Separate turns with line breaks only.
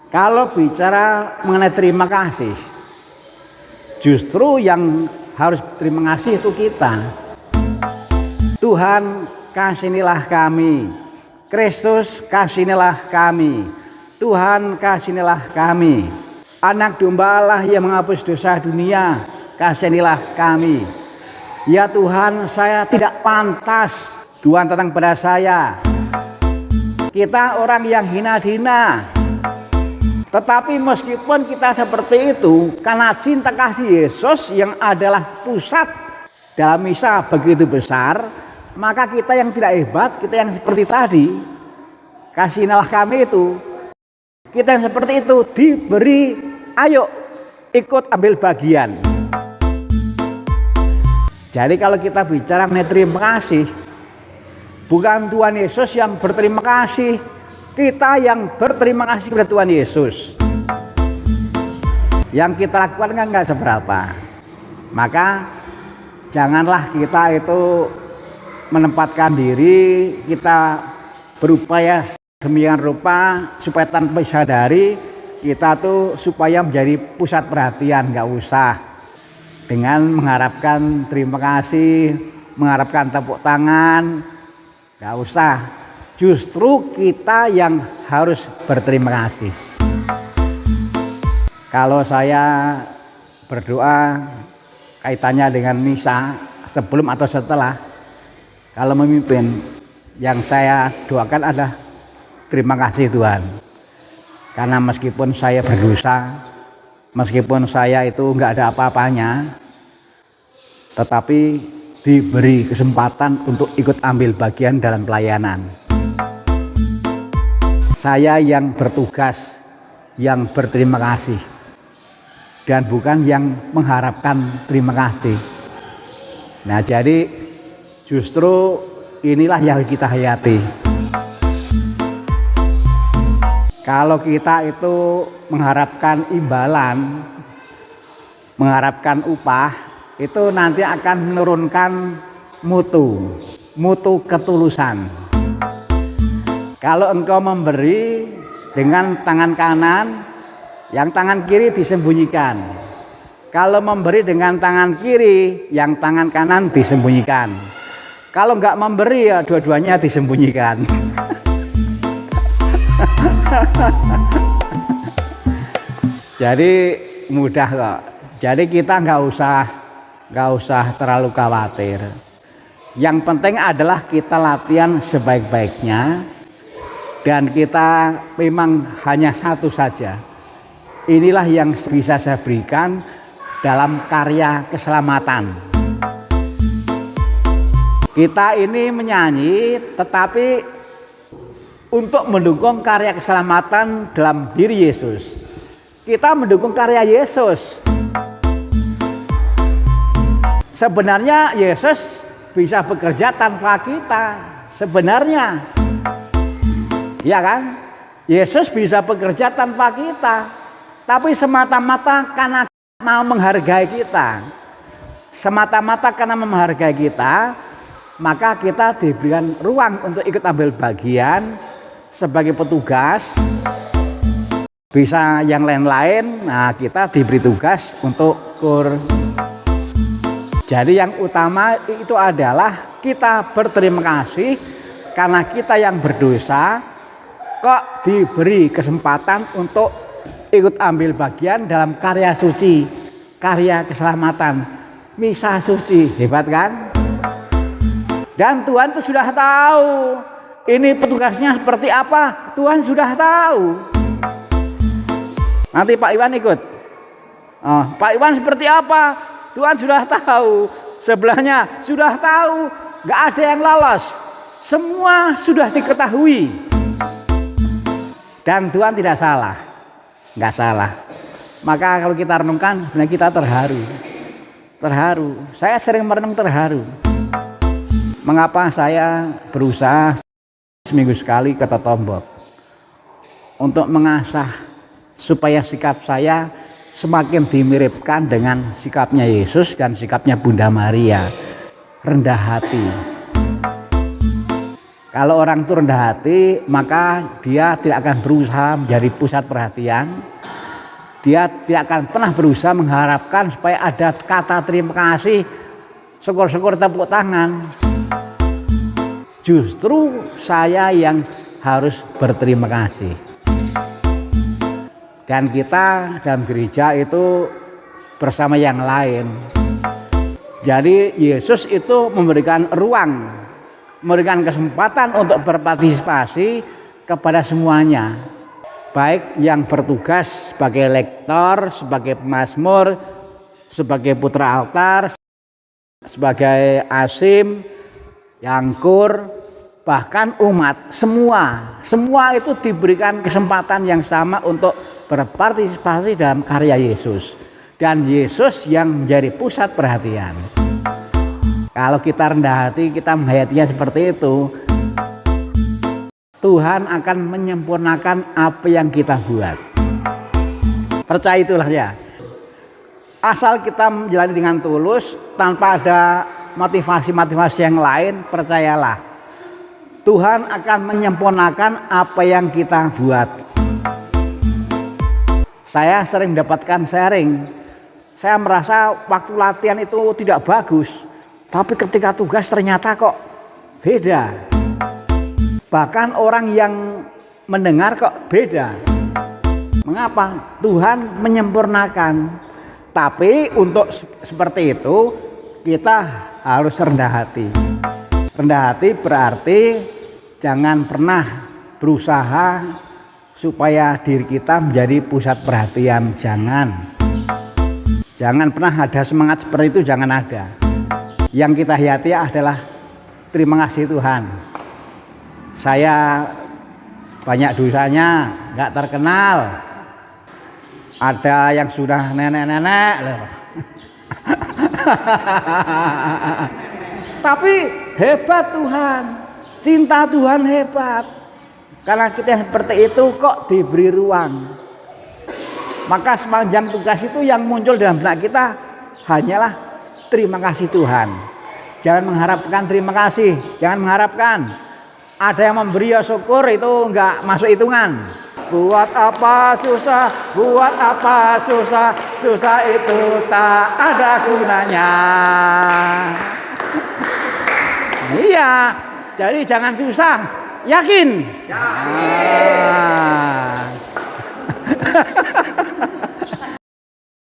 Kalau bicara mengenai terima kasih, justru yang harus terima kasih itu kita. Tuhan kasihanilah kami, Kristus kasihanilah kami, Tuhan kasihanilah kami. Anak domba Allah yang menghapus dosa dunia, kasihanilah kami. Ya Tuhan, saya tidak pantas, Tuhan datang pada saya. Kita orang yang hina-hina. Tetapi meskipun kita seperti itu, karena cinta kasih Yesus yang adalah pusat dalam misa begitu besar, maka kita yang tidak hebat, kita yang seperti tadi, kasihanilah kami itu, kita yang seperti itu diberi, ayo ikut ambil bagian. Jadi kalau kita bicara mengenai terima kasih, bukan Tuhan Yesus yang berterima kasih, kita yang berterima kasih kepada Tuhan Yesus. Yang kita lakukan kan nggak seberapa. Maka janganlah kita itu menempatkan diri, kita berupaya sedemikian rupa supaya tanpa sadari kita tuh supaya menjadi pusat perhatian. Nggak usah dengan mengharapkan terima kasih, mengharapkan tepuk tangan, nggak usah. Justru kita yang harus berterima kasih. Kalau saya berdoa kaitannya dengan misa sebelum atau setelah, kalau memimpin, yang saya doakan adalah terima kasih Tuhan. Karena meskipun saya berdosa, meskipun saya itu nggak ada apa-apanya, tetapi diberi kesempatan untuk ikut ambil bagian dalam pelayanan. Saya yang bertugas, yang berterima kasih, dan bukan yang mengharapkan terima kasih. Nah, jadi justru inilah yang kita hayati. Kalau kita itu mengharapkan imbalan, mengharapkan upah, itu nanti akan menurunkan mutu ketulusan. Kalau engkau memberi dengan tangan kanan, yang tangan kiri disembunyikan. Kalau memberi dengan tangan kiri, yang tangan kanan disembunyikan. Kalau enggak memberi, ya dua-duanya disembunyikan. Jadi mudah kok. Jadi kita nggak usah terlalu khawatir. Yang penting adalah kita latihan sebaik-baiknya, dan kita memang hanya satu saja. Inilah yang bisa saya berikan dalam karya keselamatan. Kita ini menyanyi, tetapi untuk mendukung karya keselamatan dalam diri Yesus. Kita mendukung karya Yesus. Sebenarnya Yesus bisa bekerja tanpa kita. Sebenarnya, ya kan? Yesus bisa bekerja tanpa kita, tapi semata-mata karena mau menghargai kita. Semata-mata karena menghargai kita, maka kita diberikan ruang untuk ikut ambil bagian sebagai petugas. Bisa yang lain-lain, nah kita diberi tugas untuk Jadi yang utama itu adalah kita berterima kasih karena kita yang berdosa kok diberi kesempatan untuk ikut ambil bagian dalam karya suci, karya keselamatan, misa suci. Hebat kan? Dan Tuhan itu sudah tahu ini petugasnya seperti apa. Tuhan sudah tahu. Nanti Pak Iwan ikut. Pak Iwan seperti apa? Tuhan sudah tahu. Sebelahnya sudah tahu. Gak ada yang lolos. Semua sudah diketahui. Dan Tuhan tidak salah. Gak salah. Maka kalau kita renungkan, sebenarnya kita terharu. Terharu. Saya sering merenung terharu. Mengapa saya berusaha seminggu sekali ke Totombok untuk mengasah supaya sikap saya semakin dimiripkan dengan sikapnya Yesus dan sikapnya Bunda Maria, rendah hati. Kalau orang itu rendah hati, maka dia tidak akan berusaha menjadi pusat perhatian. Dia tidak akan pernah berusaha mengharapkan supaya ada kata terima kasih, syukur-syukur, tepuk tangan. Justru saya yang harus berterima kasih. Dan kita dalam gereja itu bersama yang lain. Jadi Yesus itu memberikan ruang, memberikan kesempatan untuk berpartisipasi kepada semuanya. Baik yang bertugas sebagai lektor, sebagai pemazmur, sebagai putra altar, sebagai asim, yangkur, bahkan umat, semua itu diberikan kesempatan yang sama untuk berpartisipasi dalam karya Yesus. Dan Yesus yang menjadi pusat perhatian. Kalau kita rendah hati, kita menghayatinya seperti itu, Tuhan akan menyempurnakan apa yang kita buat. Percaya itulah ya. Asal kita menjalani dengan tulus, tanpa ada motivasi-motivasi yang lain, percayalah, Tuhan akan menyempurnakan apa yang kita buat. Saya sering mendapatkan sharing. Saya merasa waktu latihan itu tidak bagus, tapi ketika tugas ternyata kok beda. Bahkan orang yang mendengar kok beda. Mengapa? Tuhan menyempurnakan. Tapi untuk seperti itu kita harus rendah hati. Rendah hati berarti jangan pernah berusaha supaya diri kita menjadi pusat perhatian. Jangan pernah ada semangat seperti itu, jangan ada. Yang kita hayati adalah terima kasih Tuhan. Saya banyak dosanya, nggak terkenal. Ada yang sudah nenek-nenek loh. Tapi hebat Tuhan, cinta Tuhan hebat. Karena kita seperti itu kok diberi ruang. Maka sepanjang tugas itu yang muncul dalam benak kita hanyalah terima kasih Tuhan. Jangan mengharapkan terima kasih, jangan mengharapkan. Ada yang memberi ya syukur, itu enggak masuk hitungan. Buat apa susah, buat apa susah, susah itu tak ada gunanya. Iya, jadi jangan susah, yakin. Yakin.